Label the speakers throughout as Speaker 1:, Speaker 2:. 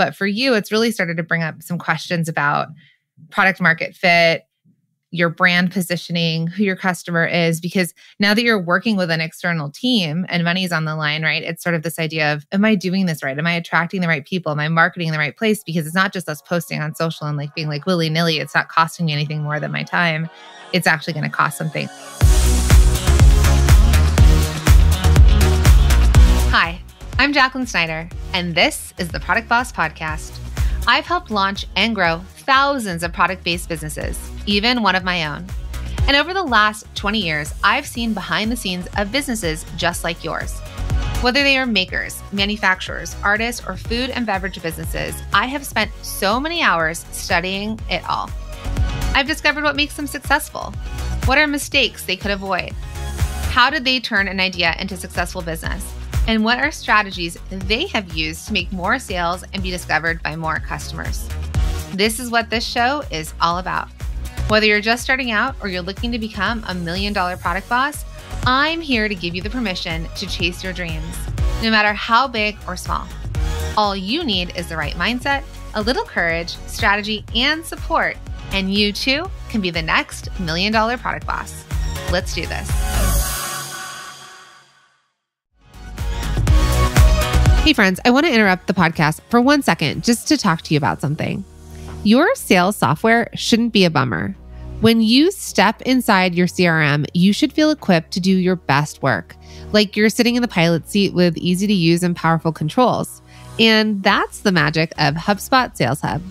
Speaker 1: But for you, it's really started to bring up some questions about product market fit, your brand positioning, who your customer is, because now that you're working with an external team and money's on the line, right? It's sort of this idea of, am I doing this right? Am I attracting the right people? Am I marketing in the right place? Because it's not just us posting on social and like being like willy-nilly. It's not costing me anything more than my time. It's actually going to cost something. Hi, I'm Jacqueline Snyder, and this is the Product Boss Podcast. I've helped launch and grow thousands of product-based businesses, even one of my own. And over the last 20 years, I've seen behind the scenes of businesses just like yours. Whether they are makers, manufacturers, artists, or food and beverage businesses, I have spent so many hours studying it all. I've discovered what makes them successful. What are mistakes they could avoid? How did they turn an idea into successful business? And what are strategies they have used to make more sales and be discovered by more customers? This is what this show is all about. Whether you're just starting out or you're looking to become $1 million product boss, I'm here to give you the permission to chase your dreams, no matter how big or small. All you need is the right mindset, a little courage, strategy, and support, and you too can be the next $1 million product boss. Let's do this. Hey friends, I want to interrupt the podcast for 1 second just to talk to you about something. Your sales software shouldn't be a bummer. When you step inside your CRM, you should feel equipped to do your best work, like you're sitting in the pilot seat with easy to use and powerful controls. And that's the magic of HubSpot Sales Hub.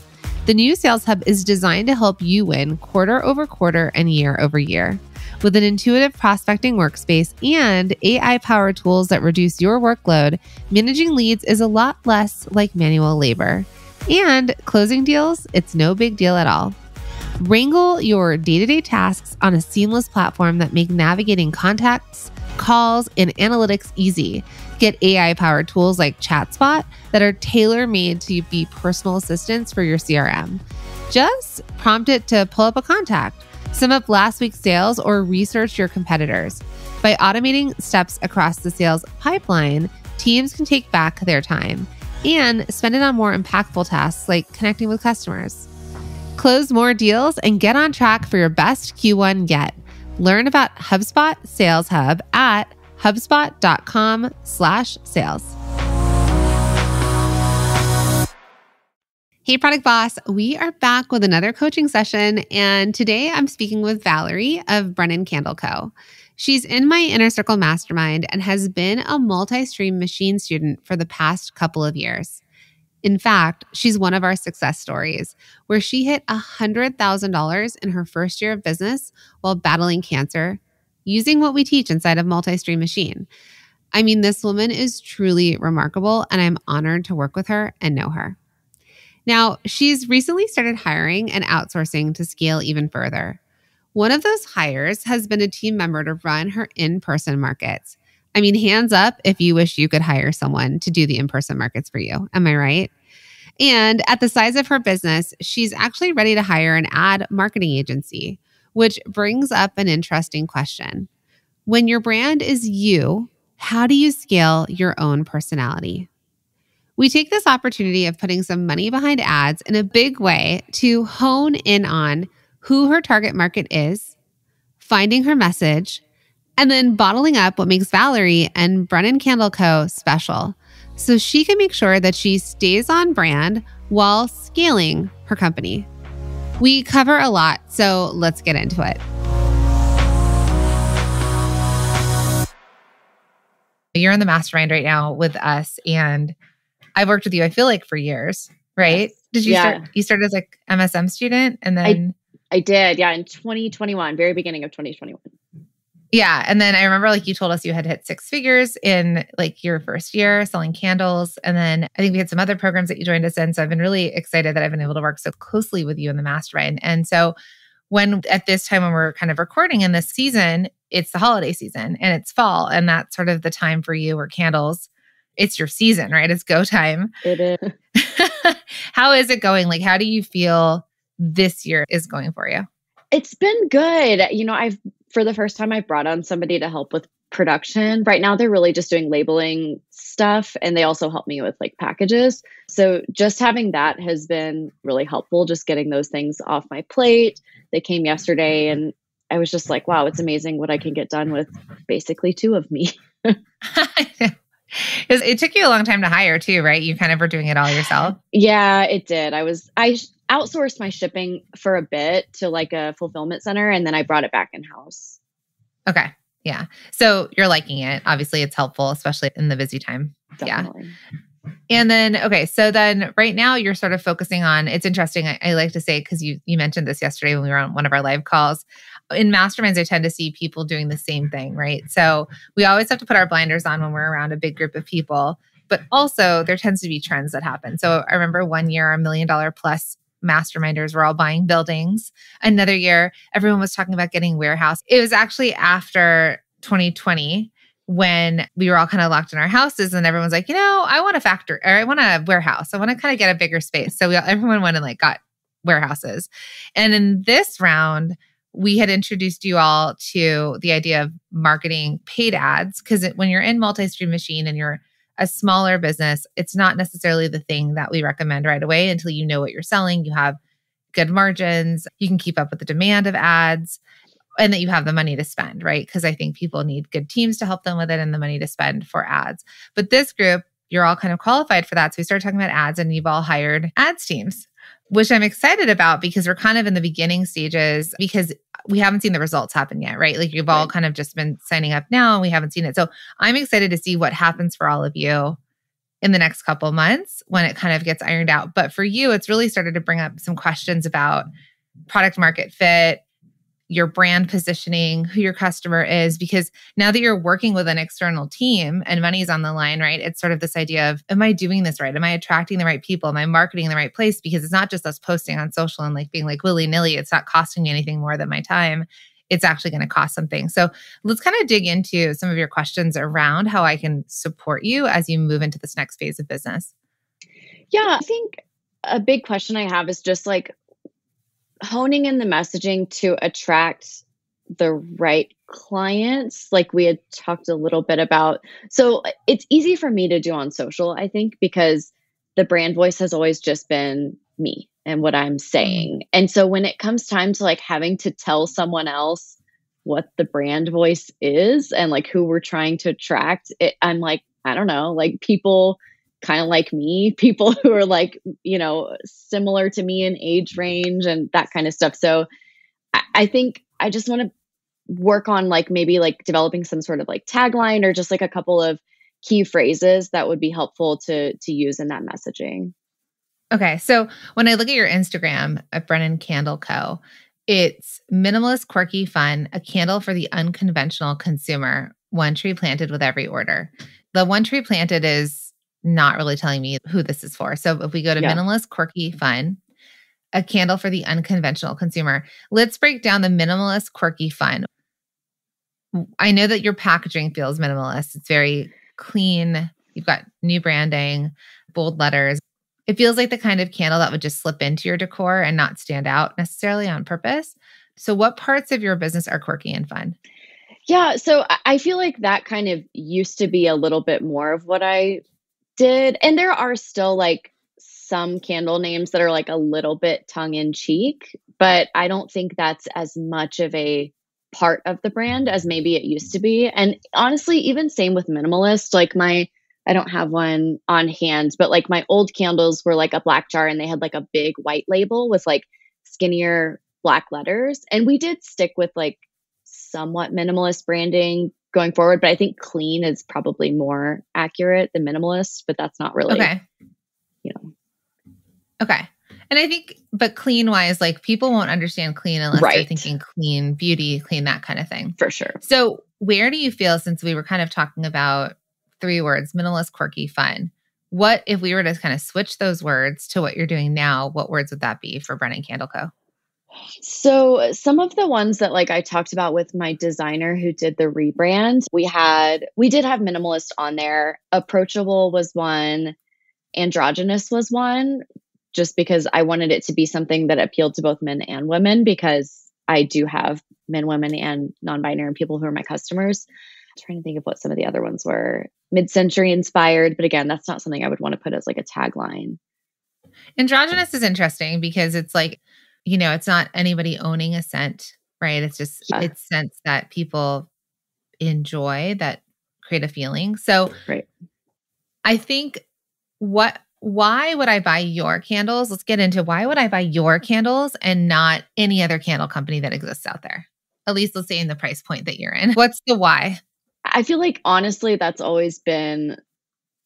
Speaker 1: The new Sales Hub is designed to help you win quarter over quarter and year over year. With an intuitive prospecting workspace and AI-powered tools that reduce your workload, managing leads is a lot less like manual labor. And closing deals, it's no big deal at all. Wrangle your day-to-day tasks on a seamless platform that make navigating contacts, calls, and analytics easy. Get AI-powered tools like ChatSpot that are tailor-made to be personal assistants for your CRM. Just prompt it to pull up a contact, sum up last week's sales, or research your competitors. By automating steps across the sales pipeline, teams can take back their time and spend it on more impactful tasks like connecting with customers. Close more deals and get on track for your best Q1 yet. Learn about HubSpot Sales Hub at hubspot.com/sales. Hey, Product Boss, we are back with another coaching session, and today I'm speaking with Valery of Brennan Candle Co. She's in my Inner Circle Mastermind and has been a multi-stream machine student for the past couple of years. In fact, she's one of our success stories where she hit $100,000 in her first year of business while battling cancer, using what we teach inside of Multi-Stream Machine. I mean, this woman is truly remarkable, and I'm honored to work with her and know her. Now, she's recently started hiring and outsourcing to scale even further. One of those hires has been a team member to run her in-person markets. I mean, hands up if you wish you could hire someone to do the in-person markets for you. Am I right? And at the size of her business, she's actually ready to hire an ad marketing agency, which brings up an interesting question. When your brand is you, how do you scale your own personality? We take this opportunity of putting some money behind ads in a big way to hone in on who her target market is, finding her message, and then bottling up what makes Valery and Brennan Candle Co. special so she can make sure that she stays on brand while scaling her company. We cover a lot, so let's get into it. You're in the mastermind right now with us, and I've worked with you, I feel like, for years, right?
Speaker 2: Yes.
Speaker 1: Did you start? You started as like MSM student, and then
Speaker 2: I did, yeah, in 2021, very beginning of 2021.
Speaker 1: Yeah, and then I remember like you told us you had hit 6 figures in like your first year selling candles, and then I think we had some other programs that you joined us in. So I've been really excited that I've been able to work so closely with you in the mastermind. And so when at this time when we're kind of recording in this season, it's the holiday season and it's fall, and that's sort of the time for you where candles. It's your season, right? It's go time.
Speaker 2: It is.
Speaker 1: How is it going? Like, how do you feel this year is going for you?
Speaker 2: It's been good. You know, for the first time, I brought on somebody to help with production. Right now, they're really just doing labeling stuff, and they also help me with like packages. So just having that has been really helpful, just getting those things off my plate. They came yesterday, and I was just like, wow, it's amazing what I can get done with basically two of me.
Speaker 1: It took you a long time to hire too, right? You kind of were doing it all yourself.
Speaker 2: Yeah, it did. I outsourced my shipping for a bit to like a fulfillment center, and then I brought it back in-house.
Speaker 1: Okay. Yeah. So you're liking it. Obviously it's helpful, especially in the busy time.
Speaker 2: Definitely.
Speaker 1: Yeah. And then, okay. So then right now you're sort of focusing on, it's interesting. I like to say, because you mentioned this yesterday when we were on one of our live calls. In masterminds, I tend to see people doing the same thing, right? So we always have to put our blinders on when we're around a big group of people, but also there tends to be trends that happen. So I remember one year, $1 million plus masterminders were all buying buildings. Another year, everyone was talking about getting warehouse. It was actually after 2020 when we were all kind of locked in our houses and everyone's like, I want a factory or I want a warehouse. I want to kind of get a bigger space. So everyone went and like got warehouses. And in this round, we had introduced you all to the idea of marketing paid ads, because when you're in multi-stream machine and you're a smaller business, it's not necessarily the thing that we recommend right away until you know what you're selling, you have good margins, you can keep up with the demand of ads, and that you have the money to spend, right? Because I think people need good teams to help them with it and the money to spend for ads. But this group, you're all kind of qualified for that. So we started talking about ads and you've all hired ads teams, which I'm excited about because we're kind of in the beginning stages because we haven't seen the results happen yet, right? Like you've all kind of just been signing up now and we haven't seen it. So I'm excited to see what happens for all of you in the next couple of months when it kind of gets ironed out. But for you, it's really started to bring up some questions about product market fit, your brand positioning, who your customer is, because now that you're working with an external team and money's on the line, right? It's sort of this idea of, am I doing this right? Am I attracting the right people? Am I marketing in the right place? Because it's not just us posting on social and like being like willy-nilly. It's not costing me anything more than my time. It's actually going to cost something. So let's kind of dig into some of your questions around how I can support you as you move into this next phase of business.
Speaker 2: Yeah, I think a big question I have is just like, honing in the messaging to attract the right clients, like we had talked a little bit about. So it's easy for me to do on social, I think, because the brand voice has always just been me and what I'm saying. Mm-hmm. And so when it comes time to like having to tell someone else what the brand voice is and like who we're trying to attract, I'm like, I don't know, like people kind of like me, people who are like, similar to me in age range and that kind of stuff. So I think I just want to work on like maybe like developing some sort of like tagline or just like a couple of key phrases that would be helpful to use in that messaging.
Speaker 1: Okay. So when I look at your Instagram at Brennan Candle Co., it's minimalist, quirky, fun, a candle for the unconventional consumer, one tree planted with every order. The one tree planted is not really telling me who this is for. So if we go to minimalist, quirky, fun, a candle for the unconventional consumer, let's break down the minimalist, quirky, fun. I know that your packaging feels minimalist. It's very clean. You've got new branding, bold letters. It feels like the kind of candle that would just slip into your decor and not stand out necessarily on purpose. So what parts of your business are quirky and fun?
Speaker 2: Yeah. So I feel like that kind of used to be a little bit more of what I did. And there are still like some candle names that are like a little bit tongue in cheek, but I don't think that's as much of a part of the brand as maybe it used to be. And honestly, even same with minimalist, like I don't have one on hand, but like my old candles were like a black jar and they had like a big white label with like skinnier black letters. And we did stick with like somewhat minimalist branding going forward, but I think clean is probably more accurate than minimalist, but that's not really,
Speaker 1: Okay. And I think, but clean wise, like people won't understand clean unless they're thinking clean beauty, clean, that kind of thing.
Speaker 2: For sure.
Speaker 1: So where do you feel, since we were kind of talking about 3 words, minimalist, quirky, fun, what if we were to kind of switch those words to what you're doing now, what words would that be for Brennan Candle Co.?
Speaker 2: So some of the ones that like I talked about with my designer who did the rebrand, we did have minimalist on there. Approachable was one. Androgynous was one, just because I wanted it to be something that appealed to both men and women, because I do have men, women, and non-binary people who are my customers. trying to think of what some of the other ones were. Mid-century inspired, but again, that's not something I would want to put as like a tagline.
Speaker 1: Androgynous is interesting because it's like, it's not anybody owning a scent, right? It's just, it's scents that people enjoy that create a feeling. So
Speaker 2: right.
Speaker 1: I think why would I buy your candles? Let's get into why would I buy your candles and not any other candle company that exists out there? At least let's say in the price point that you're in. What's the why?
Speaker 2: I feel like honestly, that's always been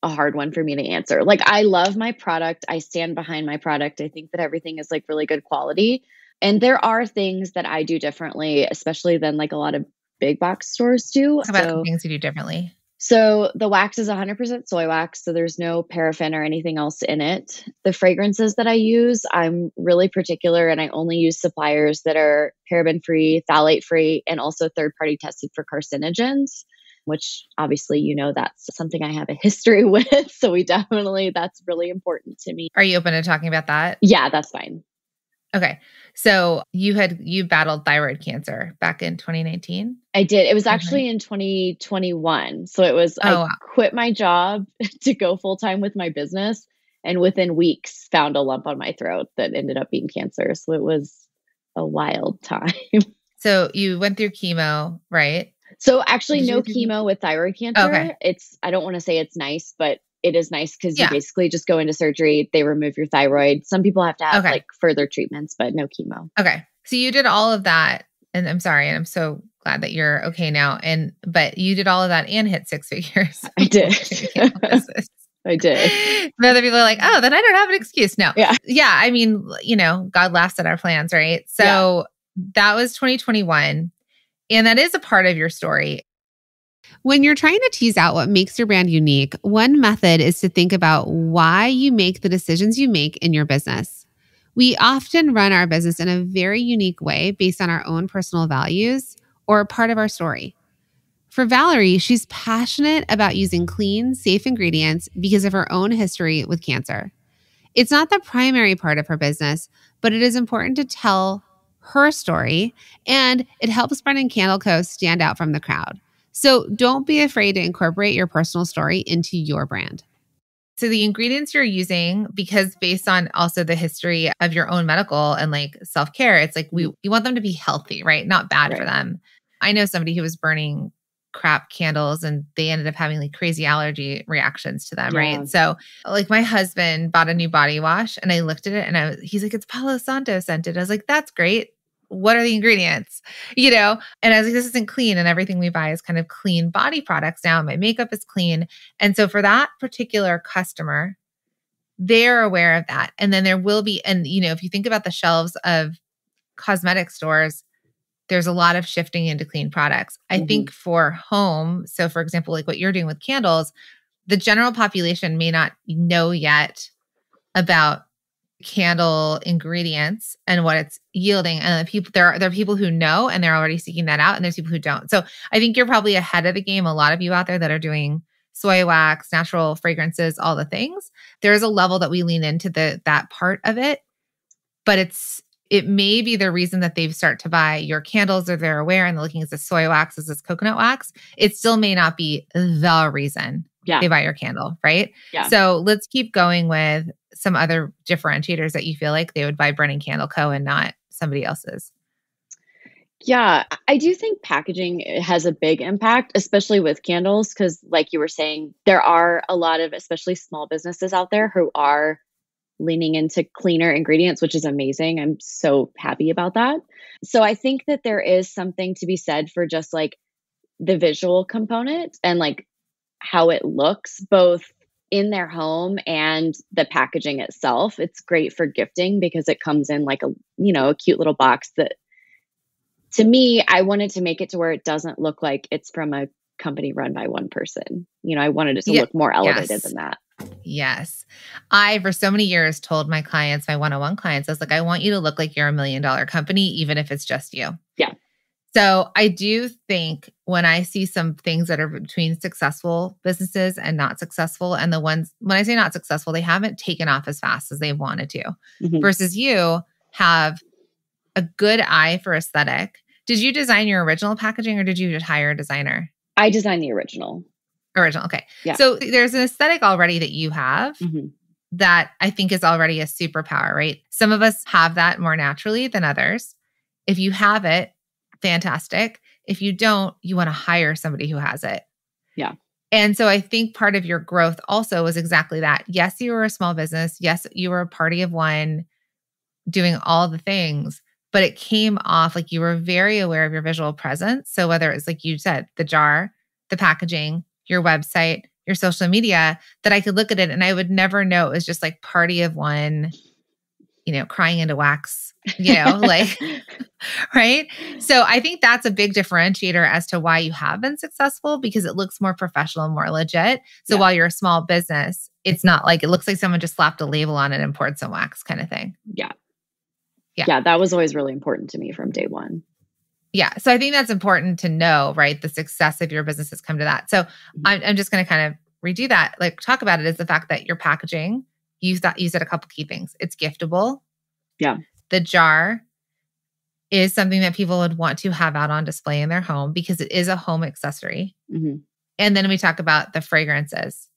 Speaker 2: a hard one for me to answer. Like I love my product. I stand behind my product. I think that everything is like really good quality. And there are things that I do differently, especially than like a lot of big box stores do.
Speaker 1: Talk about the things you do differently.
Speaker 2: So the wax is 100% soy wax. So there's no paraffin or anything else in it. The fragrances that I use, I'm really particular and I only use suppliers that are paraben free, phthalate free, and also third party tested for carcinogens, which obviously, that's something I have a history with. So that's really important to me.
Speaker 1: Are you open to talking about that?
Speaker 2: Yeah, that's fine.
Speaker 1: Okay. So you battled thyroid cancer back in 2019?
Speaker 2: I did. It was actually in 2021. So it was, I quit my job to go full time with my business and within weeks found a lump on my throat that ended up being cancer. So it was a wild time.
Speaker 1: So you went through chemo, right?
Speaker 2: So actually no chemo with thyroid cancer.
Speaker 1: Okay.
Speaker 2: I don't want to say it's nice, but it is nice because you basically just go into surgery. They remove your thyroid. Some people have to have like further treatments, but no chemo.
Speaker 1: Okay. So you did all of that. And I'm sorry. And I'm so glad that you're okay now. But you did all of that and hit 6 figures.
Speaker 2: I did. I did.
Speaker 1: But other people are like, oh, then I don't have an excuse. No.
Speaker 2: Yeah.
Speaker 1: Yeah. I mean, God laughs at our plans, right? So that was 2021. And that is a part of your story. When you're trying to tease out what makes your brand unique, one method is to think about why you make the decisions you make in your business. We often run our business in a very unique way based on our own personal values or part of our story. For Valery, she's passionate about using clean, safe ingredients because of her own history with cancer. It's not the primary part of her business, but it is important to tell her story, and it helps Brennan Candle Co. stand out from the crowd. So don't be afraid to incorporate your personal story into your brand. So the ingredients you're using, because based on also the history of your own medical and like self-care, it's like you want them to be healthy, right? Not bad for them. I know somebody who was burning crap candles and they ended up having like crazy allergy reactions to them, right? So like my husband bought a new body wash and I looked at it and he's like, it's Palo Santo scented. I was like, that's great. What are the ingredients? And I was like, this isn't clean. And everything we buy is kind of clean body products now. My makeup is clean. And so for that particular customer, they're aware of that. And then there will be, and if you think about the shelves of cosmetic stores, there's a lot of shifting into clean products. I think for home, so for example, like what you're doing with candles, the general population may not know yet about candle ingredients and what it's yielding. And the people there are people who know and they're already seeking that out, and there's people who don't. So I think you're probably ahead of the game. A lot of you out there that are doing soy wax, natural fragrances, all the things. There is a level that we lean into that part of it, but it may be the reason that they start to buy your candles, or they're aware and they're looking, is this soy wax, is this coconut wax? It still may not be the reason they buy your candle, right?
Speaker 2: Yeah.
Speaker 1: So let's keep going with some other differentiators that you feel like they would buy Brennan Candle Co. and not somebody else's.
Speaker 2: Yeah, I do think packaging has a big impact, especially with candles, because like you were saying, there are a lot of, especially small businesses out there who are leaning into cleaner ingredients, which is amazing. I'm so happy about that. So I think that there is something to be said for just like the visual component and like how it looks both in their home and the packaging itself. It's great for gifting because it comes in like a cute little box that, to me, I wanted to make it to where it doesn't look like it's from a company run by one person. I wanted it to look more elevated than that.
Speaker 1: Yes. I, for so many years, told my clients, my one-on-one clients, I was like, I want you to look like you're $1 million company, even if it's just you.
Speaker 2: Yeah.
Speaker 1: So I do think when I see some things that are between successful businesses and not successful, and the ones, when I say not successful, they haven't taken off as fast as they wanted to, versus you have a good eye for aesthetic. Did you design your original packaging or did you just hire a designer?
Speaker 2: I designed the original.
Speaker 1: Original. Okay.
Speaker 2: Yeah.
Speaker 1: So there's an aesthetic already that you have
Speaker 2: Mm-hmm.
Speaker 1: that I think is already a superpower, right? Some of us have that more naturally than others. If you have it, fantastic. If you don't, you want to hire somebody who has it.
Speaker 2: Yeah.
Speaker 1: And so I think part of your growth also was exactly that. Yes, you were a small business. Yes, you were a party of one doing all the things, but it came off like you were very aware of your visual presence. So whether it's like you said, the jar, the packaging, your website, your social media, that I could look at it and I would never know it was just like party of one, crying into wax, like, right? So I think that's a big differentiator as to why you have been successful, because it looks more professional, more legit. So while you're a small business, it's not like it looks like someone just slapped a label on it and poured some wax kind of thing.
Speaker 2: Yeah, that was always really important to me from day one.
Speaker 1: Yeah. So I think that's important to know, right? The success of your business has come to that. So I'm just going to kind of redo that, like talk about it, is the fact that your packaging, you said a couple key things. It's giftable.
Speaker 2: Yeah.
Speaker 1: The jar is something that people would want to have out on display in their home because it is a home accessory.
Speaker 2: Mm-hmm.
Speaker 1: And then we talk about the fragrances.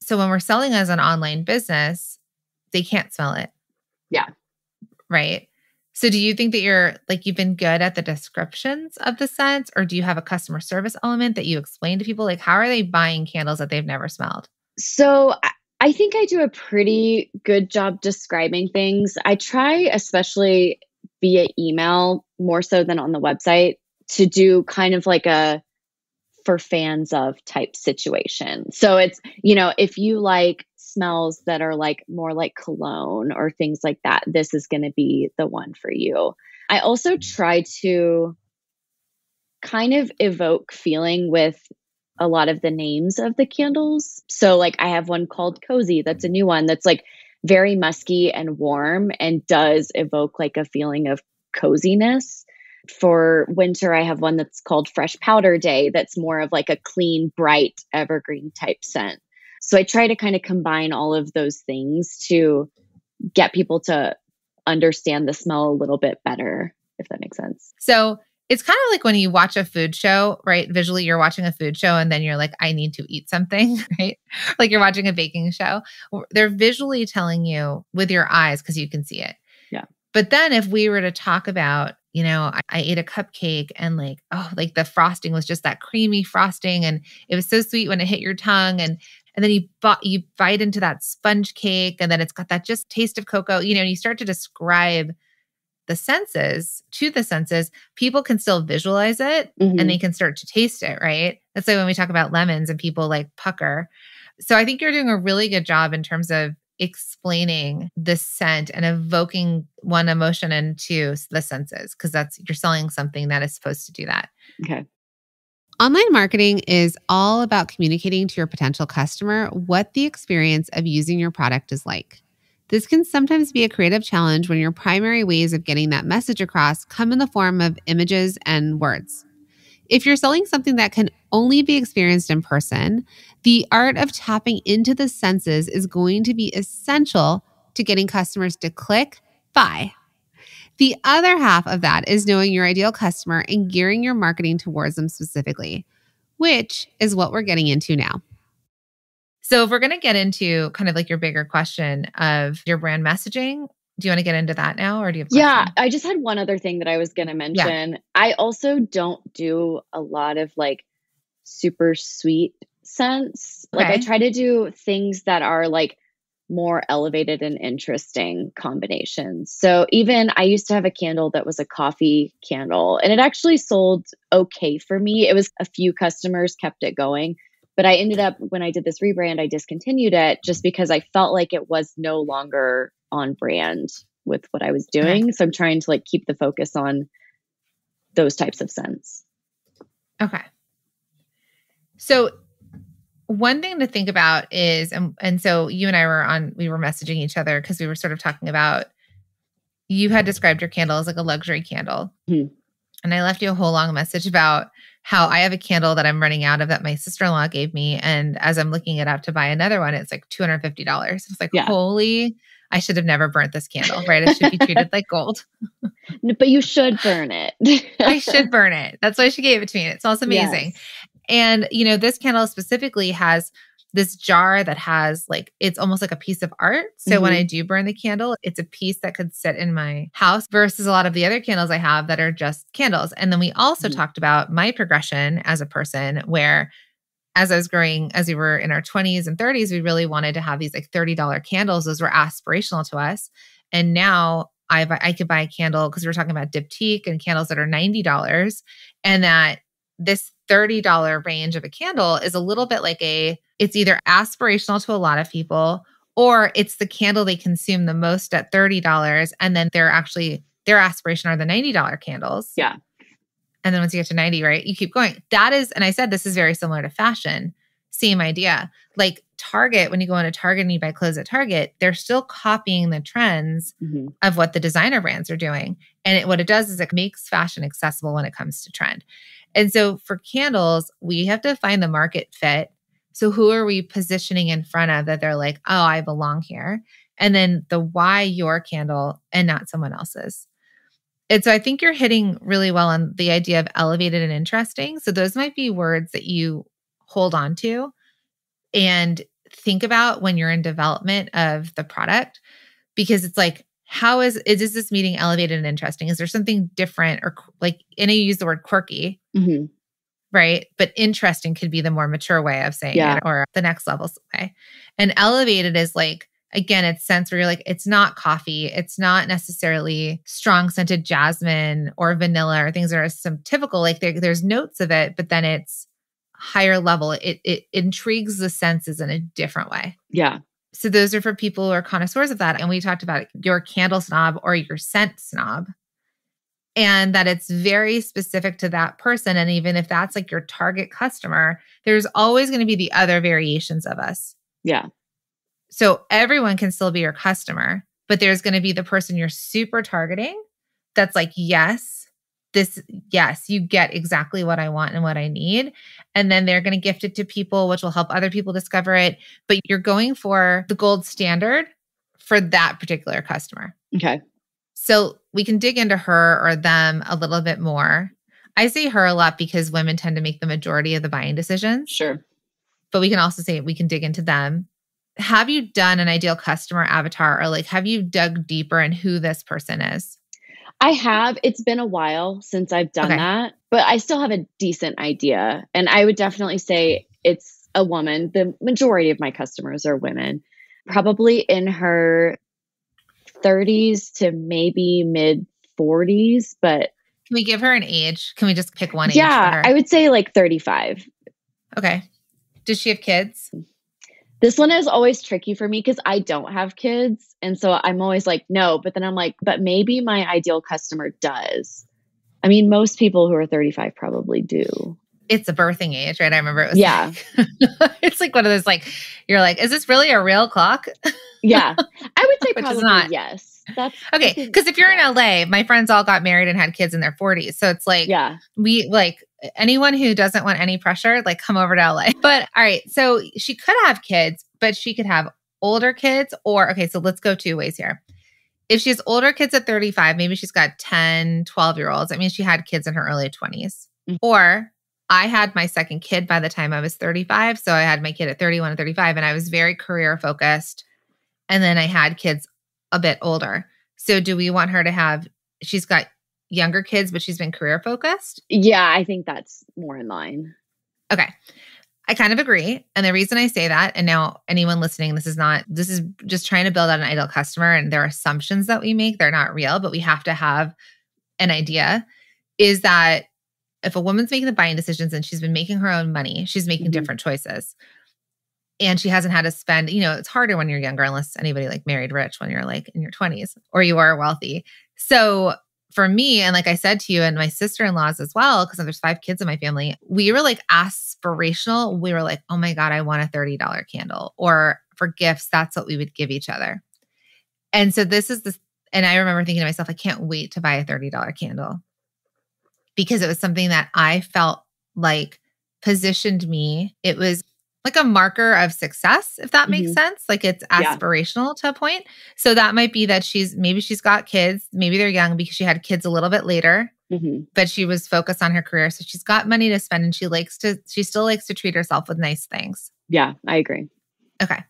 Speaker 1: So when we're selling as an online business, they can't smell it.
Speaker 2: Yeah.
Speaker 1: Right. So do you think that you've been good at the descriptions of the scents, or do you have a customer service element that you explain to people? Like, how are they buying candles that they've never smelled?
Speaker 2: So I think I do a pretty good job describing things. I try, especially via email, more so than on the website, to do kind of like a for fans of type situation. So it's, if you like smells that are like more like cologne or things like that, this is going to be the one for you. I also try to kind of evoke feeling with a lot of the names of the candles. So like I have one called Cozy. That's a new one that's like very musky and warm and does evoke like a feeling of coziness. For winter, I have one that's called Fresh Powder Day. That's more of like a clean, bright, evergreen type scent. So I try to kind of combine all of those things to get people to understand the smell a little bit better, if that makes sense.
Speaker 1: So it's kind of like when you watch a food show, right? Visually, you're watching a food show and then you're like, I need to eat something, right? Like you're watching a baking show. They're visually telling you with your eyes because you can see it.
Speaker 2: Yeah.
Speaker 1: But then if we were to talk about, I ate a cupcake and like the frosting was just that creamy frosting and it was so sweet when it hit your tongue. And then you bite into that sponge cake and then it's got that just taste of cocoa, you start to describe the senses, people can still visualize it and they can start to taste it, right? That's like when we talk about lemons and people like pucker. So I think you're doing a really good job in terms of explaining the scent and evoking one emotion into the senses, because you're selling something that is supposed to do that.
Speaker 2: Okay.
Speaker 1: Online marketing is all about communicating to your potential customer what the experience of using your product is like. This can sometimes be a creative challenge when your primary ways of getting that message across come in the form of images and words. If you're selling something that can only be experienced in person, the art of tapping into the senses is going to be essential to getting customers to click buy. The other half of that is knowing your ideal customer and gearing your marketing towards them specifically, which is what we're getting into now. So if we're going to get into kind of like your bigger question of your brand messaging, do you want to get into that now or do you have a question?
Speaker 2: Yeah, I just had one other thing that I was going to mention. Yeah. I also don't do a lot of like super sweet scents. Okay. Like I try to do things that are like more elevated and interesting combinations. So even I used to have a candle that was a coffee candle and it actually sold okay for me. It was a few customers kept it going. But I ended up, when I did this rebrand, I discontinued it just because I felt like it was no longer on brand with what I was doing. Okay. So I'm trying to like keep the focus on those types of scents.
Speaker 1: Okay. So one thing to think about is, and so you and I we were messaging each other because we were sort of talking about, you had described your candle as like a luxury candle. Mm-hmm. And I left you a whole long message about how I have a candle that I'm running out of that my sister-in-law gave me. And as I'm looking it up to buy another one, it's like $250. It's like, holy, I should have never burnt this candle, right? It should be treated like gold.
Speaker 2: But you should burn it.
Speaker 1: I should burn it. That's why she gave it to me. It smells amazing. Yes.
Speaker 3: And, this candle specifically has this jar that has like, it's almost like a piece of art. So when I do burn the candle, it's a piece that could sit in my house versus a lot of the other candles I have that are just candles. And then we also talked about my progression as a person where as I was growing, as we were in our 20s and 30s, we really wanted to have these like $30 candles. Those were aspirational to us. And now I could buy a candle because we're talking about diptyque and candles that are $90, and that this $30 range of a candle is a little bit like it's either aspirational to a lot of people, or it's the candle they consume the most at $30. And then their aspiration are the $90 candles.
Speaker 2: Yeah.
Speaker 3: And then once you get to 90, right, you keep going. That is, and I said, this is very similar to fashion. Same idea. Like Target, when you go into Target and you buy clothes at Target, they're still copying the trends of what the designer brands are doing. And what it does is it makes fashion accessible when it comes to trend. And so for candles, we have to find the market fit. So who are we positioning in front of that they're like, oh, I belong here? And then the why your candle and not someone else's. And so I think you're hitting really well on the idea of elevated and interesting. So those might be words that you hold on to and think about when you're in development of the product, because it's like, is this meeting elevated and interesting? Is there something different or like, and you use the word quirky, right? But interesting could be the more mature way of saying it, or the next level way. And elevated is like, again, it's sense where you're like, it's not coffee. It's not necessarily strong scented jasmine or vanilla or things that are some typical, like there's notes of it, but then it's higher level. It intrigues the senses in a different way.
Speaker 2: Yeah.
Speaker 3: So those are for people who are connoisseurs of that. And we talked about your candle snob or your scent snob, and that it's very specific to that person. And even if that's like your target customer, there's always going to be the other variations of us.
Speaker 2: Yeah.
Speaker 3: So everyone can still be your customer, but there's going to be the person you're super targeting that's like, yes, you get exactly what I want and what I need. And then they're going to gift it to people, which will help other people discover it. But you're going for the gold standard for that particular customer.
Speaker 2: Okay.
Speaker 3: So we can dig into her or them a little bit more. I say her a lot because women tend to make the majority of the buying decisions.
Speaker 2: Sure.
Speaker 3: But we can also say we can dig into them. Have you done an ideal customer avatar, or like, have you dug deeper in who this person is?
Speaker 2: I have. It's been a while since I've done that, but I still have a decent idea. And I would definitely say it's a woman. The majority of my customers are women, probably in her 30s to maybe mid 40s. But
Speaker 3: can we give her an age? Can we just pick one age?
Speaker 2: Yeah,
Speaker 3: for her?
Speaker 2: I would say like 35.
Speaker 3: Okay. Does she have kids?
Speaker 2: This one is always tricky for me because I don't have kids. And so I'm always like, no, but then I'm like, but maybe my ideal customer does. I mean, most people who are 35 probably do.
Speaker 3: It's a birthing age, right? I remember it was it's like one of those, like, you're like, is this really a real clock?
Speaker 2: Yeah. I would say probably yes.
Speaker 3: That's okay. Because if you're in LA, my friends all got married and had kids in their 40s. So it's like, we like anyone who doesn't want any pressure, like come over to LA. But all right. So she could have kids, but she could have older kids so let's go two ways here. If she has older kids at 35, maybe she's got 10, 12-year-olds. I mean, she had kids in her early 20s. Mm-hmm. Or I had my second kid by the time I was 35. So I had my kid at 31 and 35, and I was very career focused. And then I had kids a bit older. So do we want her to have, she's got younger kids, but she's been career focused?
Speaker 2: Yeah, I think that's more in line.
Speaker 3: Okay. I kind of agree. And the reason I say that, and now anyone listening, this is just trying to build out an ideal customer, and there are assumptions that we make. They're not real, but we have to have an idea, is that if a woman's making the buying decisions and she's been making her own money, she's making different choices. And she hasn't had to spend, it's harder when you're younger, unless anybody like married rich when you're like in your 20s or you are wealthy. So for me, and like I said to you and my sister-in-laws as well, because there's 5 kids in my family, we were like aspirational. We were like, oh my God, I want a $30 candle. Or for gifts, that's what we would give each other. And so and I remember thinking to myself, I can't wait to buy a $30 candle, because it was something that I felt like positioned me. It was like a marker of success, if that makes sense. Like it's aspirational to a point. So that might be that she's got kids, maybe they're young because she had kids a little bit later but she was focused on her career. So she's got money to spend and she still likes to treat herself with nice things.
Speaker 2: Yeah, I agree.
Speaker 3: Okay.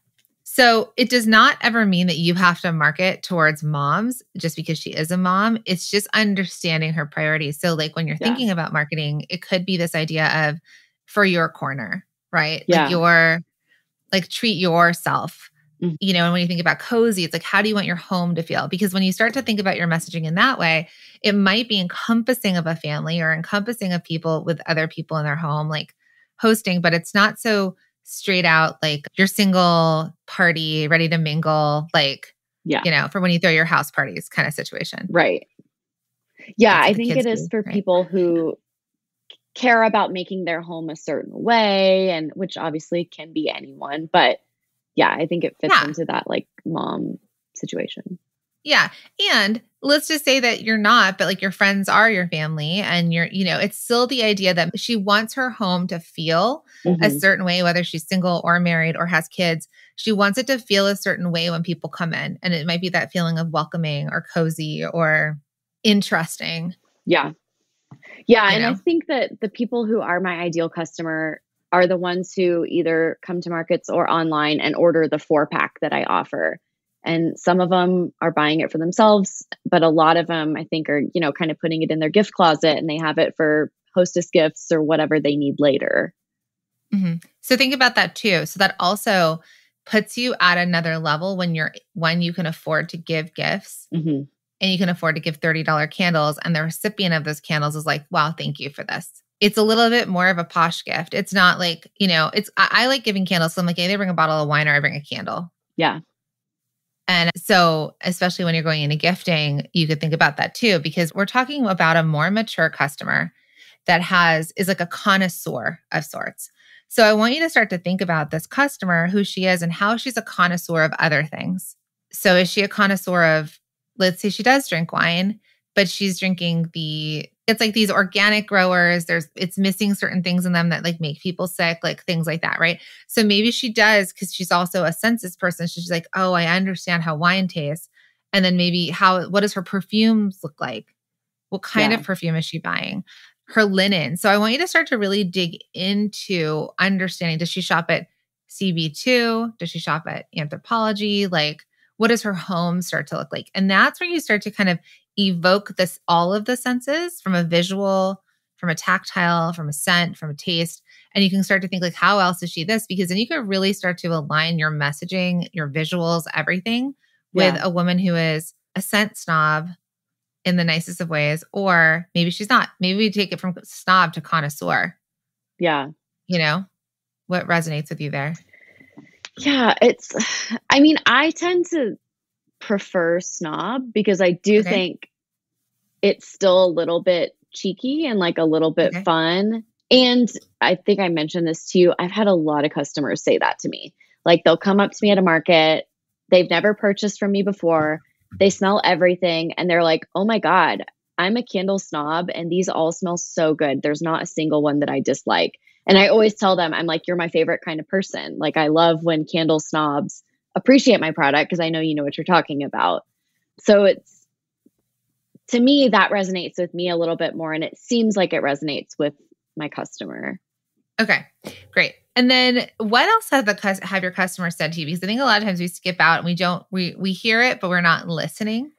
Speaker 3: So it does not ever mean that you have to market towards moms just because she is a mom. It's just understanding her priorities. So like when you're thinking about marketing, it could be this idea of for your corner, right?
Speaker 2: Yeah.
Speaker 3: Like treat yourself. You know, and when you think about cozy, it's like, how do you want your home to feel? Because when you start to think about your messaging in that way, it might be encompassing of a family or encompassing of people with other people in their home, like hosting, but it's not so straight out like your single party, ready to mingle, like, you know, for when you throw your house parties kind of situation.
Speaker 2: Right. Yeah, I think it is for people who care about making their home a certain way, and which obviously can be anyone, but yeah, I think it fits into that like mom situation.
Speaker 3: Yeah. And let's just say that you're not, but like your friends are your family and you're, you know, it's still the idea that she wants her home to feel a certain way, whether she's single or married or has kids. She wants it to feel a certain way when people come in. And it might be that feeling of welcoming or cozy or interesting.
Speaker 2: Yeah. Yeah. And I think that the people who are my ideal customer are the ones who either come to markets or online and order the 4-pack that I offer. And some of them are buying it for themselves, but a lot of them I think are, you know, kind of putting it in their gift closet and they have it for hostess gifts or whatever they need later.
Speaker 3: So think about that too. So that also puts you at another level when you can afford to give gifts and you can afford to give $30 candles and the recipient of those candles is like, wow, thank you for this. It's a little bit more of a posh gift. It's not like, you know, I like giving candles. So I'm like, hey, they bring a bottle of wine or I bring a candle.
Speaker 2: Yeah.
Speaker 3: And so, especially when you're going into gifting, you could think about that too, because we're talking about a more mature customer that is like a connoisseur of sorts. So I want you to start to think about this customer, who she is and how she's a connoisseur of other things. So is she a connoisseur of, let's say she does drink wine, but she's drinking it's like these organic growers. It's missing certain things in them that like make people sick, like things like that, right? So maybe she does, because she's also a senses person. She's like, oh, I understand how wine tastes. And then maybe what does her perfumes look like? What kind of perfume is she buying? Her linen. So I want you to start to really dig into understanding. Does she shop at CB2? Does she shop at Anthropologie? Like, what does her home start to look like? And that's where you start to kind of evoke all of the senses, from a visual, from a tactile, from a scent, from a taste. And you can start to think like, how else is she this? Because then you can really start to align your messaging, your visuals, everything with a woman who is a scent snob in the nicest of ways, or maybe she's not. Maybe we take it from snob to connoisseur.
Speaker 2: Yeah.
Speaker 3: You know, what resonates with you there?
Speaker 2: Yeah, I tend to prefer snob because I do think it's still a little bit cheeky and like a little bit fun. And I think I mentioned this to you. I've had a lot of customers say that to me. Like they'll come up to me at a market. They've never purchased from me before. They smell everything and they're like, oh my God, I'm a candle snob and these all smell so good. There's not a single one that I dislike. And I always tell them, I'm like, you're my favorite kind of person. Like I love when candle snobs appreciate my product because I know you know what you're talking about. So to me, that resonates with me a little bit more. And it seems like it resonates with my customer.
Speaker 3: Okay, great. And then what else have your customers said to you? Because I think a lot of times we skip out and we hear it, but we're not listening.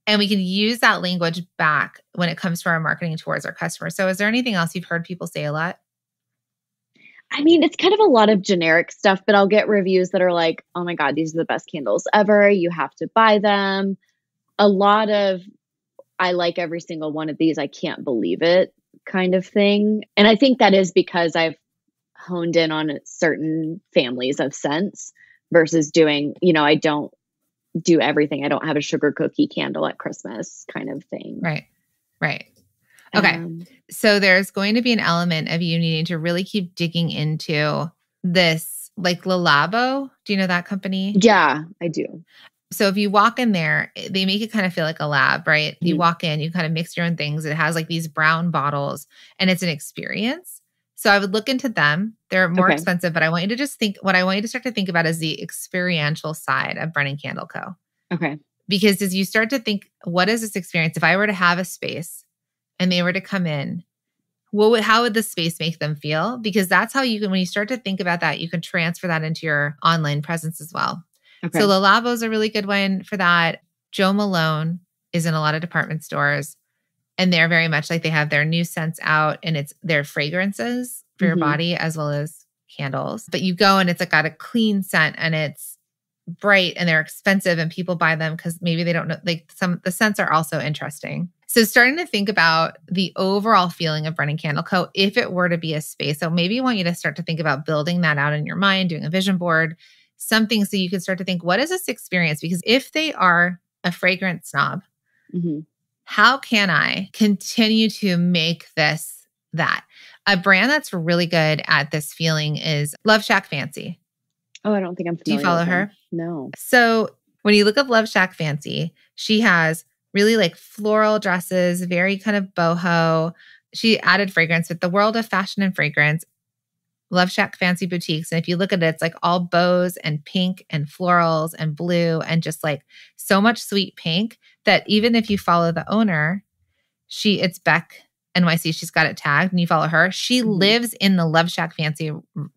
Speaker 3: And we can use that language back when it comes to our marketing towards our customers. So is there anything else you've heard people say a lot?
Speaker 2: I mean, it's kind of a lot of generic stuff, but I'll get reviews that are like, oh my God, these are the best candles ever. You have to buy them. A lot of, I like every single one of these. I can't believe it kind of thing. And I think that is because I've honed in on certain families of scents versus doing, I don't do everything. I don't have a sugar cookie candle at Christmas kind of thing.
Speaker 3: Right. Okay. So there's going to be an element of you needing to really keep digging into this, like Le Labo. Do you know that company?
Speaker 2: Yeah, I do.
Speaker 3: So if you walk in there, they make it kind of feel like a lab, right? Mm-hmm. You walk in, you kind of mix your own things. It has like these brown bottles and it's an experience. So I would look into them. They're more expensive, but I want you to what I want you to start to think about is the experiential side of Brennan Candle Co.
Speaker 2: Okay.
Speaker 3: Because as you start to think, what is this experience? If I were to have a space and they were to come in, how would the space make them feel? Because that's how you can, when you start to think about that, you can transfer that into your online presence as well.
Speaker 2: Okay.
Speaker 3: So Le Labo's a really good one for that. Jo Malone is in a lot of department stores, and they're very much like, they have their new scents out, and it's their fragrances for your body as well as candles. But you go and it's like got a clean scent, and it's bright, and they're expensive, and people buy them because maybe they don't know, like the scents are also interesting. So starting to think about the overall feeling of Brennan Candle Co. if it were to be a space. So maybe I want you to start to think about building that out in your mind, doing a vision board, something so you can start to think, what is this experience? Because if they are a fragrance snob, how can I continue to make this that? A brand that's really good at this feeling is Love Shack Fancy.
Speaker 2: Oh, I don't think I'm familiar.
Speaker 3: Do you follow
Speaker 2: with
Speaker 3: her?
Speaker 2: them. No.
Speaker 3: So when you look up Love Shack Fancy, she has really like floral dresses, very kind of boho. She added fragrance with the world of fashion and fragrance, Love Shack Fancy boutiques. And if you look at it, it's like all bows and pink and florals and blue and just like so much sweet pink that even if you follow the owner, it's Beck NYC, she's got it tagged, and you follow her. She lives in the Love Shack Fancy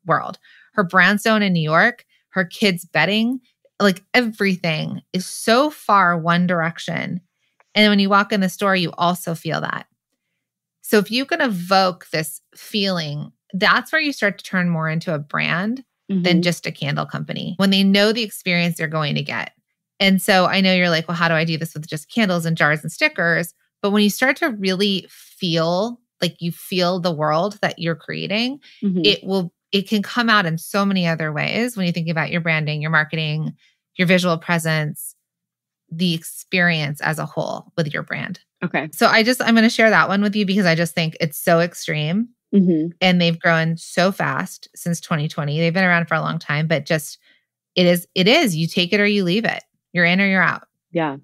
Speaker 3: world. Her brownstone in New York, her kids' bedding, like everything is so far one direction. And when you walk in the store, you also feel that. So if you can evoke this feeling, that's where you start to turn more into a brand than just a candle company, when they know the experience they're going to get. And so I know you're like, well, how do I do this with just candles and jars and stickers? But when you start to really feel like you feel the world that you're creating, it can come out in so many other ways when you think about your branding, your marketing, your visual presence, the experience as a whole with your brand.
Speaker 2: Okay.
Speaker 3: So I'm going to share that one with you because I just think it's so extreme and they've grown so fast since 2020. They've been around for a long time, but just it is, you take it or you leave it. You're in or you're out.
Speaker 2: Yeah.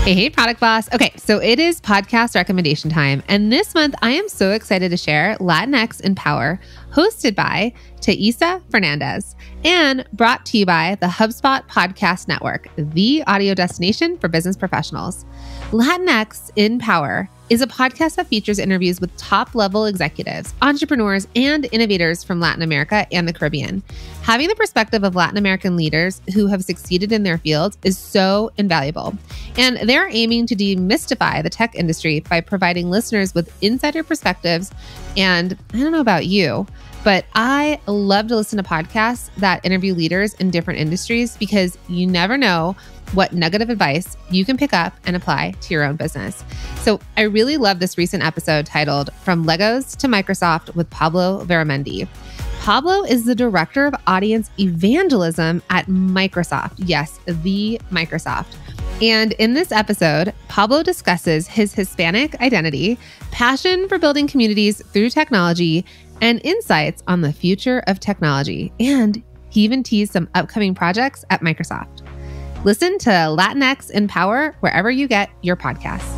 Speaker 1: Hey, Product Boss. Okay, so it is podcast recommendation time. And this month, I am so excited to share Latinx in Power, hosted by Thaisa Fernandez and brought to you by the HubSpot Podcast Network, the audio destination for business professionals. Latinx in Power is a podcast that features interviews with top-level executives, entrepreneurs, and innovators from Latin America and the Caribbean. Having the perspective of Latin American leaders who have succeeded in their fields is so invaluable. And they're aiming to demystify the tech industry by providing listeners with insider perspectives. And I don't know about you, but I love to listen to podcasts that interview leaders in different industries because you never know what nugget of advice you can pick up and apply to your own business. So I really love this recent episode titled From Legos to Microsoft with Pablo Veramendi. Pablo is the director of audience evangelism at Microsoft. Yes, the Microsoft. And in this episode, Pablo discusses his Hispanic identity, passion for building communities through technology, and insights on the future of technology. And he even teased some upcoming projects at Microsoft. Listen to Latinx in Power wherever you get your podcasts.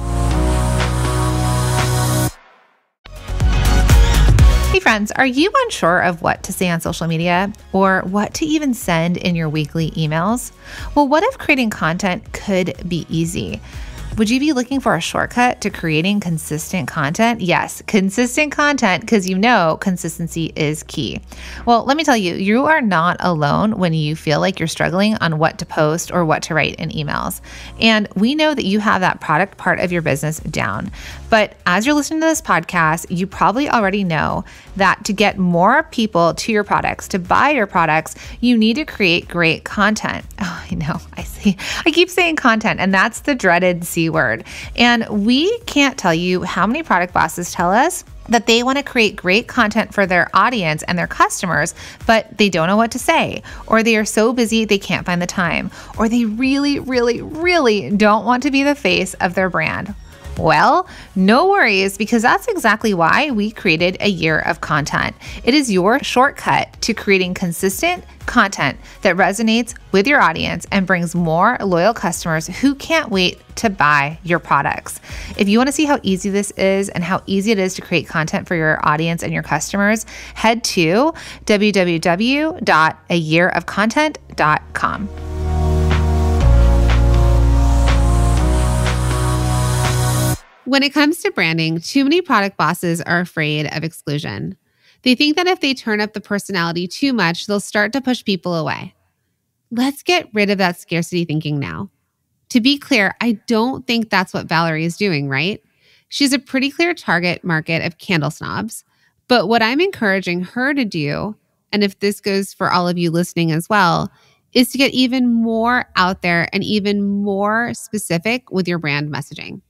Speaker 3: Hey friends, are you unsure of what to say on social media or what to even send in your weekly emails? Well, what if creating content could be easy? Would you be looking for a shortcut to creating consistent content? Yes, consistent content, because you know consistency is key. Well, let me tell you, you are not alone when you feel like you're struggling on what to post or what to write in emails. And we know that you have that product part of your business down. But as you're listening to this podcast, you probably already know that to get more people to your products, to buy your products, you need to create great content. Oh, I know. I keep saying content, and that's the dreaded C word. And we can't tell you how many product bosses tell us that they want to create great content for their audience and their customers, but they don't know what to say, or they are so busy they can't find the time, or they really, really, really don't want to be the face of their brand. Well, no worries, because that's exactly why we created A Year of Content. It is your shortcut to creating consistent content that resonates with your audience and brings more loyal customers who can't wait to buy your products. If you want to see how easy this is and how easy it is to create content for your audience and your customers, head to www.ayearofcontent.com. .com. 5 Hey, friends, are you unsure of what to say on social media or what to even send in your weekly emails? Well, what if creating content could be easy? Would you be looking for a shortcut to creating consistent content that resonates with your audience and your customers who can't wait to buy your products? If you want to see how easy this is and how easy it is to create content for your audience and your customers, head to www.ayearofcontent.com.
Speaker 1: When it comes to branding, too many product bosses are afraid of exclusion. They think that if they turn up the personality too much, they'll start to push people away. Let's get rid of that scarcity thinking now. To be clear, I don't think that's what Valery is doing, right? She's a pretty clear target market of candle snobs. But what I'm encouraging her to do, and if this goes for all of you listening as well, is to get even more out there and even more specific with your brand messaging.